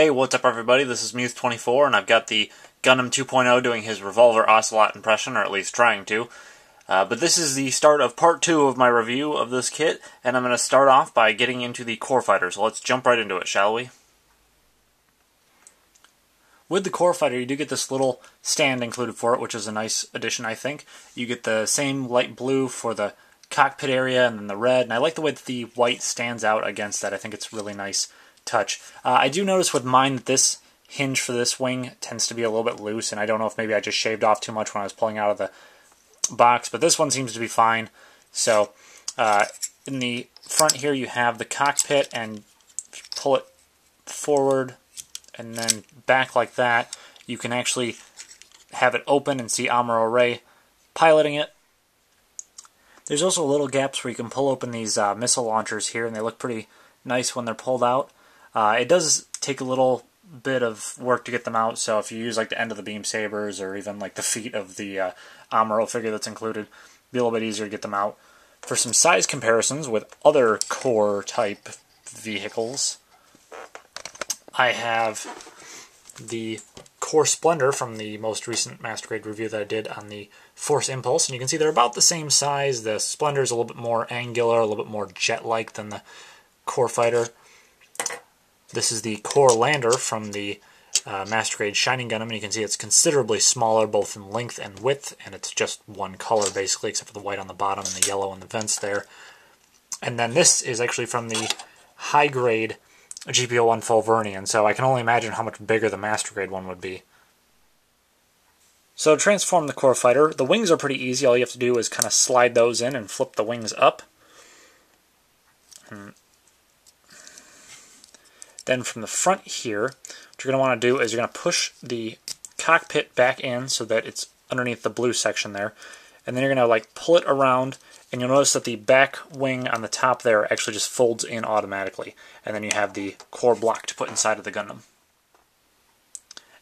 Hey, what's up everybody? This is Muse24 and I've got the Gundam 2.0 doing his Revolver Ocelot impression, or at least trying to. But this is the start of part 2 of my review of this kit, and I'm going to start off by getting into the core fighter, so let's jump right into it, shall we? With the core fighter, you do get this little stand included for it, which is a nice addition, I think. You get the same light blue for the cockpit area, and then the red, and I like the way that the white stands out against that. I think it's a really nice touch. I do notice with mine that this hinge for this wing tends to be a little bit loose, and I don't know if maybe I just shaved off too much when I was pulling out of the box, but this one seems to be fine. So in the front here you have the cockpit, and if you pull it forward and then back like that, you can actually have it open and see Amuro Ray piloting it. There's also little gaps where you can pull open these missile launchers here, and they look pretty nice when they're pulled out. It does take a little bit of work to get them out, so if you use like the end of the beam sabers or even like the feet of the Amuro figure that's included, it'll be a little bit easier to get them out. For some size comparisons with other core type vehicles, I have the Core Splendor from the most recent Master Grade review that I did on the Force Impulse, and you can see they're about the same size. The Splendor is a little bit more angular, a little bit more jet-like than the Core Fighter. This is the Core Lander from the Master Grade Shining Gundam, and you can see it's considerably smaller both in length and width, and it's just one color basically, except for the white on the bottom and the yellow on the vents there. And then this is actually from the High Grade GP01 Fulvernian, so I can only imagine how much bigger the Master Grade one would be. So to transform the Core Fighter, the wings are pretty easy. All you have to do is kind of slide those in and flip the wings up. Then from the front here, what you're going to want to do is you're going to push the cockpit back in so that it's underneath the blue section there. And then you're going to like pull it around, and you'll notice that the back wing on the top there actually just folds in automatically. And then you have the core block to put inside of the Gundam.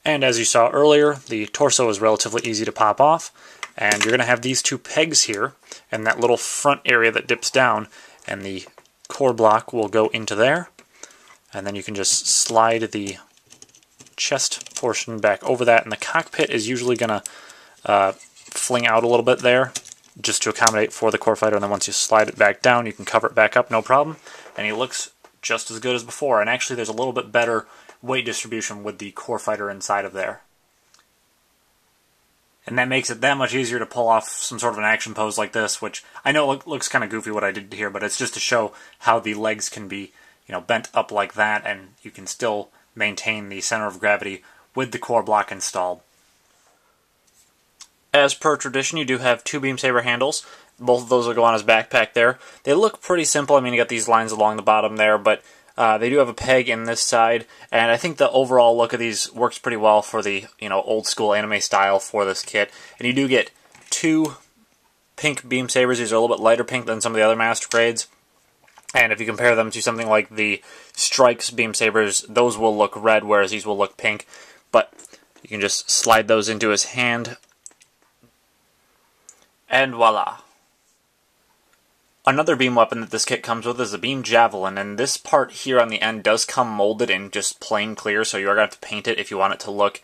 And as you saw earlier, the torso is relatively easy to pop off. And you're going to have these two pegs here, and that little front area that dips down, and the core block will go into there. And then you can just slide the chest portion back over that, and the cockpit is usually going to fling out a little bit there just to accommodate for the core fighter, and then once you slide it back down you can cover it back up, no problem, and he looks just as good as before. And actually there's a little bit better weight distribution with the core fighter inside of there, and that makes it that much easier to pull off some sort of an action pose like this, which I know looks kind of goofy what I did here, but it's just to show how the legs can be, you know, bent up like that, and you can still maintain the center of gravity with the core block installed. As per tradition, you do have two beam saber handles. Both of those will go on his backpack there. They look pretty simple. I mean, you got these lines along the bottom there, but they do have a peg in this side, and I think the overall look of these works pretty well for the, you know, old school anime style for this kit. And you do get two pink beam sabers. These are a little bit lighter pink than some of the other Master Grades. And if you compare them to something like the Strikes beam sabers, those will look red, whereas these will look pink. But you can just slide those into his hand, and voila. Another beam weapon that this kit comes with is a beam javelin, and this part here on the end does come molded in just plain clear, so you are going to have to paint it if you want it to look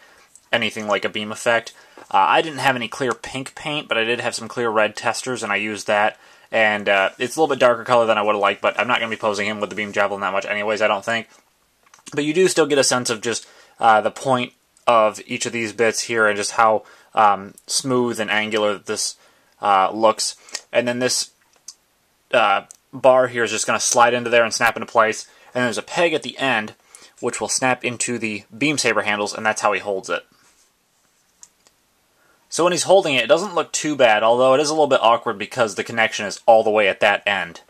anything like a beam effect. I didn't have any clear pink paint, but I did have some clear red testers, and I used that. And it's a little bit darker color than I would have liked, but I'm not going to be posing him with the beam javelin that much anyways, I don't think. But you do still get a sense of just the point of each of these bits here, and just how smooth and angular this looks. And then this bar here is just going to slide into there and snap into place. And there's a peg at the end, which will snap into the beam saber handles, and that's how he holds it. So when he's holding it, it doesn't look too bad, although it is a little bit awkward because the connection is all the way at that end.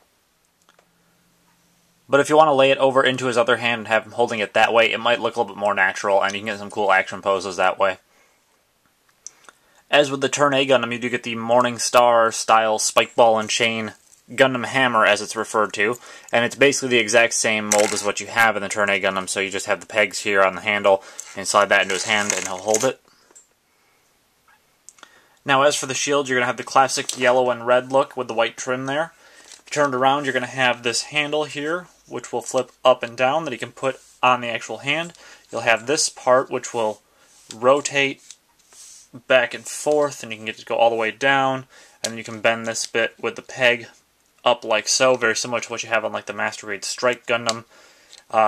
But if you want to lay it over into his other hand and have him holding it that way, it might look a little bit more natural, and you can get some cool action poses that way. As with the Turn A Gundam, you do get the Morning Star style spike ball and chain Gundam hammer, as it's referred to, and it's basically the exact same mold as what you have in the Turn A Gundam, so you just have the pegs here on the handle, and slide that into his hand, and he'll hold it. Now as for the shield, you're going to have the classic yellow and red look with the white trim there. Turned around, you're going to have this handle here which will flip up and down that he can put on the actual hand. You'll have this part which will rotate back and forth, and you can get to go all the way down, and then you can bend this bit with the peg up like so, very similar to what you have on like the Master Grade Strike Gundam.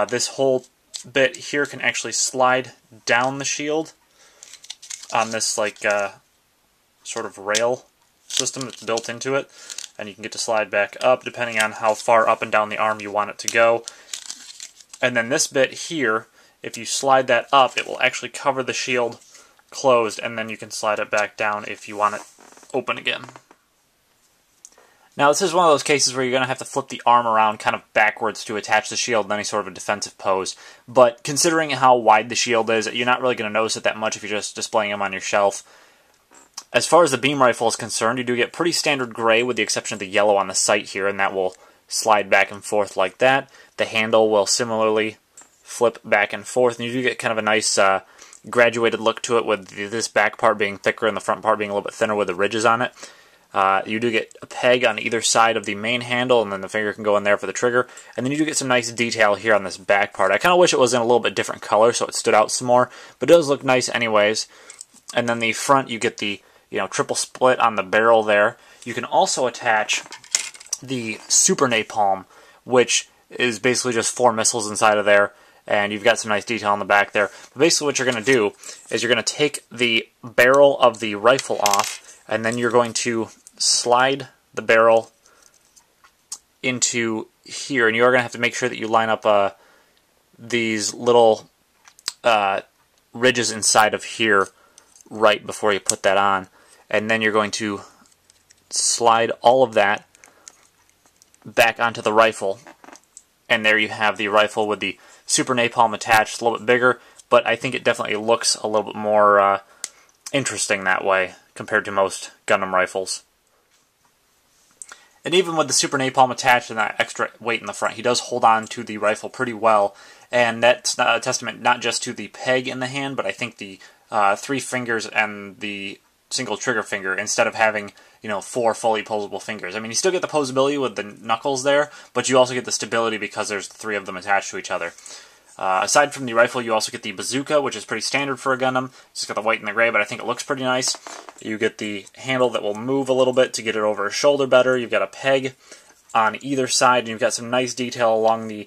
This whole bit here can actually slide down the shield on this like sort of rail system that's built into it, and you can get to slide back up depending on how far up and down the arm you want it to go. And then this bit here, if you slide that up, it will actually cover the shield closed, and then you can slide it back down if you want it open again. Now this is one of those cases where you're going to have to flip the arm around kind of backwards to attach the shield in any sort of a defensive pose. But considering how wide the shield is, you're not really going to notice it that much if you're just displaying them on your shelf. As far as the beam rifle is concerned, you do get pretty standard gray with the exception of the yellow on the sight here, and that will slide back and forth like that. The handle will similarly flip back and forth, and you do get kind of a nice graduated look to it with this back part being thicker and the front part being a little bit thinner with the ridges on it. You do get a peg on either side of the main handle, and then the finger can go in there for the trigger. And then you do get some nice detail here on this back part. I kind of wish it was in a little bit different color so it stood out some more, but it does look nice anyways. And then the front, you get the triple split on the barrel there. You can also attach the Super Napalm, which is basically just 4 missiles inside of there, and you've got some nice detail on the back there. But basically what you're going to do is you're going to take the barrel of the rifle off, and then you're going to slide the barrel into here, and you are going to have to make sure that you line up these little ridges inside of here right before you put that on. And then you're going to slide all of that back onto the rifle, and there you have the rifle with the Super Napalm attached. A little bit bigger, but I think it definitely looks a little bit more interesting that way compared to most Gundam rifles. And even with the Super Napalm attached and that extra weight in the front, he does hold on to the rifle pretty well, and that's a testament not just to the peg in the hand, but I think the 3 fingers and the single trigger finger, instead of having 4 fully posable fingers. I mean, you still get the posability with the knuckles there, but you also get the stability because there's 3 of them attached to each other. Aside from the rifle, you also get the bazooka, which is pretty standard for a Gundam. It's just got the white and the gray, but I think it looks pretty nice. You get the handle that will move a little bit to get it over his shoulder better. You've got a peg on either side, and you've got some nice detail along the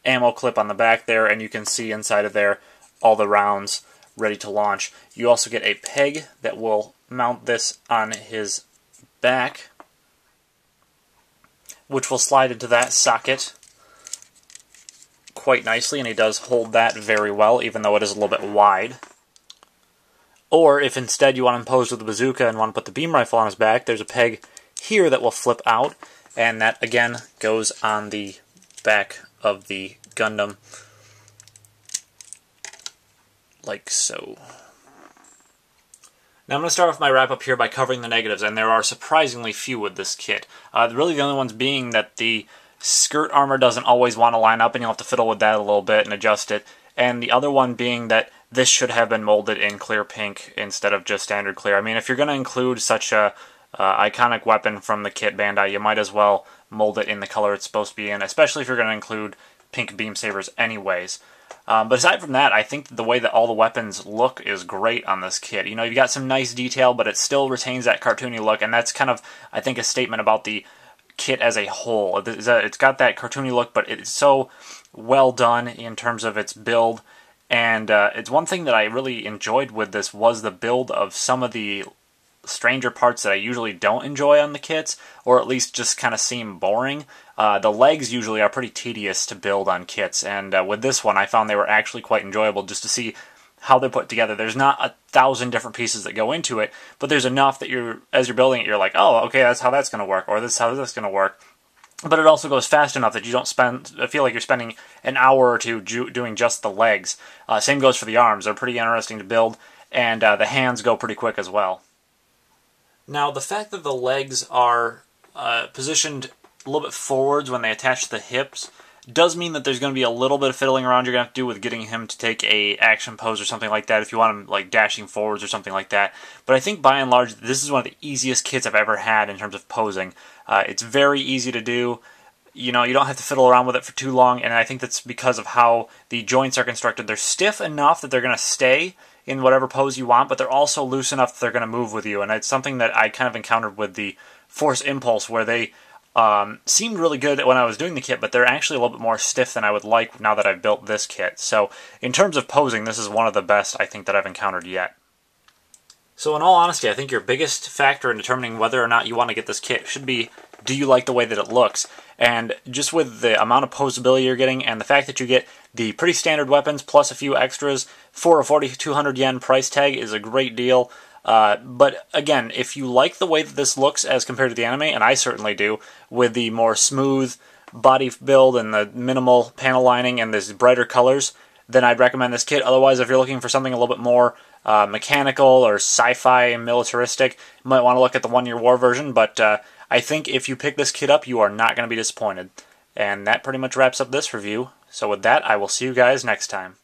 ammo clip on the back there, and you can see inside of there all the rounds ready to launch. You also get a peg that will mount this on his back, which will slide into that socket quite nicely, and he does hold that very well, even though it is a little bit wide. Or if instead you want to pose with the bazooka and want to put the beam rifle on his back, there's a peg here that will flip out, and that again goes on the back of the Gundam, like so. Now I'm going to start off my wrap-up here by covering the negatives, and there are surprisingly few with this kit. Really the only ones being that the skirt armor doesn't always want to line up, and you'll have to fiddle with that a little bit and adjust it. And the other one being that this should have been molded in clear pink instead of just standard clear. I mean, if you're going to include such a iconic weapon from the kit Bandai, you might as well mold it in the color it's supposed to be in, especially if you're going to include pink beam sabers anyways. But aside from that, I think the way that all the weapons look is great on this kit. You've got some nice detail, but it still retains that cartoony look, and that's kind of, I think, a statement about the kit as a whole. It's got that cartoony look, but it's so well done in terms of its build, and it's one thing that I really enjoyed with this was the build of some of the stranger parts that I usually don't enjoy on the kits, or at least just kind of seem boring. The legs usually are pretty tedious to build on kits, and with this one I found they were actually quite enjoyable just to see how they're put together. There's not 1,000 different pieces that go into it, but there's enough that as you're building it, you're like, oh, okay, that's how that's going to work, or this is how that's going to work. But it also goes fast enough that you don't feel like you're spending an hour or two doing just the legs. Same goes for the arms. They're pretty interesting to build, and the hands go pretty quick as well. Now, the fact that the legs are positioned a little bit forwards when they attach to the hips does mean that there's going to be a little bit of fiddling around you're going to have to do with getting him to take a action pose or something like that if you want him like dashing forwards or something like that. But I think by and large this is one of the easiest kits I've ever had in terms of posing. It's very easy to do. you know, you don't have to fiddle around with it for too long, and I think that's because of how the joints are constructed. They're stiff enough that they're going to stay in whatever pose you want, but they're also loose enough that they're going to move with you, and it's something that I kind of encountered with the Force Impulse, where they seemed really good when I was doing the kit, but they're actually a little bit more stiff than I would like now that I've built this kit. So in terms of posing, this is one of the best I think that I've encountered yet. So in all honesty, I think your biggest factor in determining whether or not you want to get this kit should be, do you like the way that it looks? And just with the amount of posability you're getting and the fact that you get the pretty standard weapons plus a few extras for a 4,200 yen price tag is a great deal. But again, if you like the way that this looks as compared to the anime, and I certainly do, with the more smooth body build and the minimal panel lining and these brighter colors, then I'd recommend this kit. Otherwise, if you're looking for something a little bit more mechanical or sci-fi and militaristic, you might want to look at the 1 Year War version, but I think if you pick this kit up, you are not going to be disappointed. And that pretty much wraps up this review. So with that, I will see you guys next time.